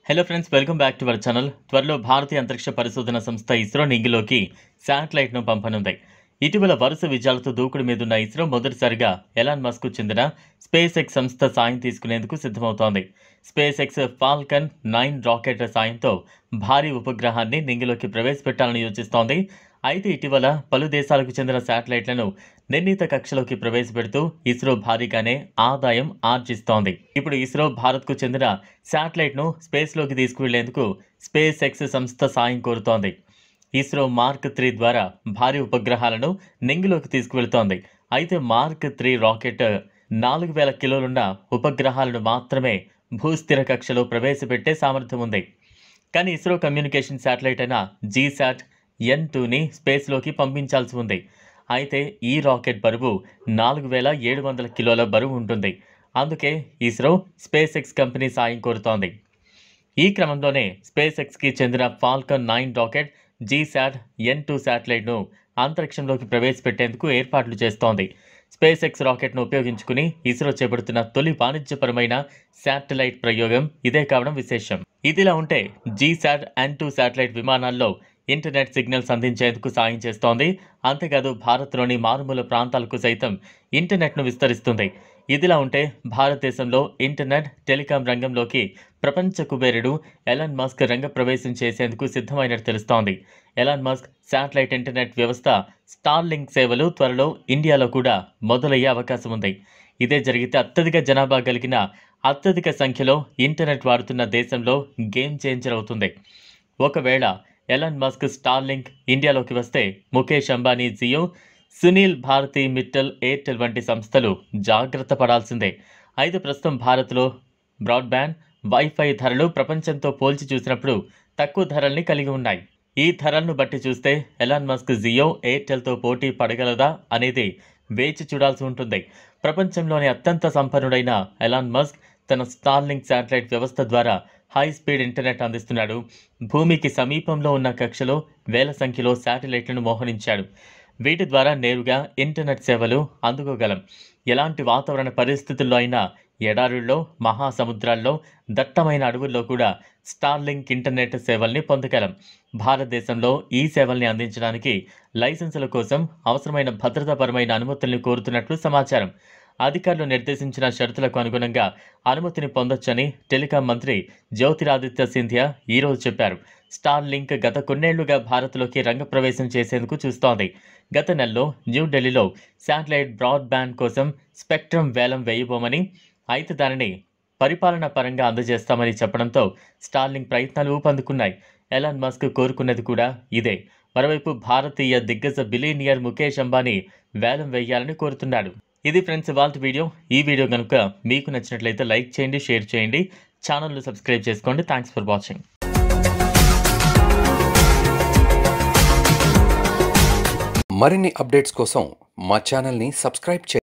Hello friends, welcome back to our channel. త్వరలో భారతీయ అంతరిక్ష పరిశోధన సంస్థ ఇస్రో నింగిలోకి శాటిలైట్ను పంపనుంది. ఇటీవల వరుస విజయాలతో దూకుడు మీదున్న ఇస్రో మొదటిసారిగా ఎలాన్ మస్క్ చెందిన స్పేస్ ఎక్స్ సంస్థ సాయం తీసుకునేందుకు సిద్ధమవుతోంది. స్పేస్ ఎక్స్ ఫాల్కన్ 9 రాకెట్ సాయంతో భారీ ఉపగ్రహాన్ని నింగిలోకి ప్రవేశపెట్టాలని యోచిస్తోంది. అయితే ఇటీవల పలు దేశాలకు చెందిన శాటిలైట్లను నిర్ణీత కక్షలోకి ప్రవేశపెడుతూ ఇస్రో భారీగానే ఆదాయం ఆర్జిస్తోంది. ఇప్పుడు ఇస్రో భారత్కు చెందిన శాటిలైట్ను స్పేస్లోకి తీసుకువెళ్లేందుకు స్పేస్ ఎక్స్ సంస్థ సాయం కోరుతోంది. ఇస్రో మార్క్ 3 ద్వారా భారీ ఉపగ్రహాలను నింగిలోకి తీసుకువెళుతోంది. అయితే మార్క్ 3 రాకెట్ 4000 కిలోలున్న ఉపగ్రహాలను మాత్రమే భూస్థిర కక్షలో ప్రవేశపెట్టే సామర్థ్యం ఉంది. కానీ ఇస్రో కమ్యూనికేషన్ శాటిలైట్ అయిన జీశాట్ N2ని స్పేస్లోకి పంపించాల్సి ఉంది. అయితే ఈ రాకెట్ బరువు 4700 కిలోల బరువు ఉంటుంది. అందుకే ఇస్రో స్పేస్ ఎక్స్ కంపెనీ సాయం కోరుతోంది. ఈ క్రమంలోనే స్పేస్ ఎక్స్కి చెందిన ఫాల్కన్ 9 రాకెట్ జీశాట్ N2 శాటిలైట్ను అంతరిక్షంలోకి ప్రవేశపెట్టేందుకు ఏర్పాట్లు చేస్తోంది. స్పేస్ ఎక్స్ రాకెట్ను ఉపయోగించుకుని ఇస్రో చేపడుతున్న తొలి వాణిజ్యపరమైన శాటిలైట్ ప్రయోగం ఇదే కావడం విశేషం. ఇదిలా ఉంటే జీశాట్ N2 శాటిలైట్ విమానాల్లో ఇంటర్నెట్ సిగ్నల్స్ అందించేందుకు సాయం చేస్తోంది. అంతేకాదు భారత్లోని మారుమూల ప్రాంతాలకు సైతం ఇంటర్నెట్ను విస్తరిస్తుంది. ఇదిలా ఉంటే భారతదేశంలో ఇంటర్నెట్, టెలికాం రంగంలోకి ప్రపంచ కుబేరుడు ఎలాన్ మస్క్ రంగప్రవేశం చేసేందుకు సిద్ధమైనట్టు తెలుస్తోంది. ఎలాన్ మస్క్ శాటిలైట్ ఇంటర్నెట్ వ్యవస్థ స్టార్లింక్ సేవలు త్వరలో ఇండియాలో కూడా మొదలయ్యే అవకాశం ఉంది. ఇదే జరిగితే అత్యధిక జనాభా కలిగిన, అత్యధిక సంఖ్యలో ఇంటర్నెట్ వాడుతున్న దేశంలో గేమ్ చేంజర్ అవుతుంది. ఒకవేళ ఎలాన్ మస్క్ స్టార్లింక్ ఇండియాలోకి వస్తే ముఖేష్ అంబానీ జియో, సునీల్ భారతి మిట్టల్ ఎయిర్టెల్ వంటి సంస్థలు జాగ్రత్త పడాల్సిందే. అయితే ప్రస్తుతం భారత్లో బ్రాడ్బ్యాండ్, వైఫై ధరలు ప్రపంచంతో పోల్చి చూసినప్పుడు తక్కువ ధరల్ని కలిగి ఉన్నాయి. ఈ ధరలను బట్టి చూస్తే ఎలాన్ మస్క్ జియో, ఎయిర్టెల్తో పోటీ పడగలదా అనేది వేచి చూడాల్సి ఉంటుంది. ప్రపంచంలోని అత్యంత సంపన్నుడైన ఎలాన్ మస్క్ తన స్టార్లింక్ శాటిలైట్ వ్యవస్థ ద్వారా హై స్పీడ్ ఇంటర్నెట్ అందిస్తున్నాడు. భూమికి సమీపంలో ఉన్న కక్షలో వేల సంఖ్యలో శాటిలైట్లను మోహరించాడు. వీటి ద్వారా నేరుగా ఇంటర్నెట్ సేవలు అందుకోగలం. ఎలాంటి వాతావరణ పరిస్థితుల్లో అయినా, ఎడారుల్లో, మహాసముద్రాల్లో, దట్టమైన అడవుల్లో కూడా స్టార్లింక్ ఇంటర్నెట్ సేవల్ని పొందగలం. భారతదేశంలో ఈ సేవల్ని అందించడానికి లైసెన్సుల కోసం అవసరమైన భద్రతాపరమైన అనుమతుల్ని కోరుతున్నట్లు సమాచారం. అధికారులు నిర్దేశించిన షరతులకు అనుగుణంగా అనుమతిని పొందొచ్చని టెలికాం మంత్రి జ్యోతిరాదిత్య సింధియా ఈరోజు చెప్పారు. స్టార్లింక్ గత కొన్నేళ్లుగా భారత్లోకి రంగప్రవేశం చేసేందుకు చూస్తోంది. గత నెలలో న్యూఢిల్లీలో శాటిలైట్ బ్రాడ్బ్యాండ్ కోసం స్పెక్ట్రమ్ వేలం వేయబోమని, అయితే దానిని పరిపాలనా పరంగా అందజేస్తామని చెప్పడంతో స్టార్లింక్ ప్రయత్నాలు ఊపందుకున్నాయి. ఎలాన్ మస్క్ కోరుకున్నది కూడా ఇదే. మరోవైపు భారతీయ దిగ్గజ బిలియనియర్ ముఖేష్ అంబానీ వేలం వేయాలని కోరుతున్నాడు. ఇది ఫ్రెండ్స్ ఇవాల్టి వీడియో. ఈ వీడియో కనుక మీకు నచ్చినట్లయితే లైక్ చేయండి, షేర్ చేయండి, ఛానల్ను సబ్స్క్రైబ్ చేసుకోండి. Thanks for watching. మరిన్ని అప్డేట్స్ కోసం మా ఛానల్ని సబ్స్క్రైబ్ చేయండి.